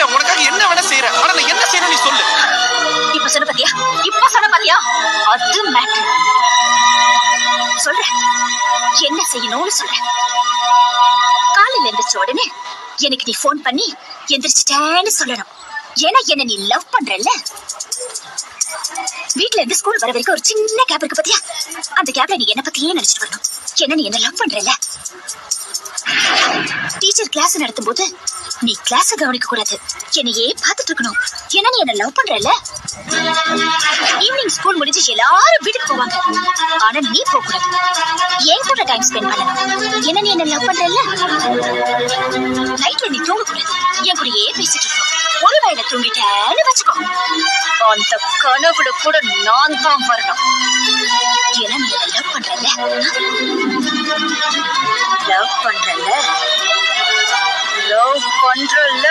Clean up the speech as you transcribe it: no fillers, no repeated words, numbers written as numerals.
செய்யறேன், உனக்காக என்ன வேணா செய்யறேன். ஆனா நான் என்ன செய்யணும் நீ சொல்லு. இப்ப சொன்ன பாத்தியா அது மேட்டர். சொல்றேன் என்ன செய்யணும்னு சொல்றேன். காலையில எந்திரிச்ச உடனே எனக்கு நீ போன் பண்ணி எந்திரிச்சிட்டேன்னு சொல்லணும். ஏன்னா என்ன நீ லவ் பண்றல்ல. வீட்ல இருந்து ஸ்கூல் வர வரைக்கும் ஒரு சின்ன கேப் இருக்கு பாத்தியா, அந்த கேப்ல நீ என்ன பத்தியே நினைச்சிட்டு வரணும். என்ன நீ என்ன லவ் பண்றல்ல. டீச்சர் கிளாஸ் நடத்தும் போது நீ கிளாஸ் கவனிக்க கூடாது, என்னையே பார்த்துட்டு இருக்கணும். ஏன்னா நீ என்ன லவ் பண்றல்ல. ஈவினிங் ஸ்கூல் முடிஞ்சு எல்லாரும் வீட்டுக்கு போவாங்க, ஆனா நீ போக கூடாது, என் கூட டைம் ஸ்பெண்ட் பண்ணணும். என்ன நீ என்ன லவ் பண்றல்ல. நைட்ல நீ தூங்க கூடாது, என் கூடயே பேசிட்டு இருக்கணும். ஒரு வேளை தூங்கிட்டேன்னு வச்சுக்கோ, அந்த கனவுல கூட நான் தான் வரணும். ஏன்னா நீ என்ன லவ் பண்றல்ல. லவ் பண்றல்ல.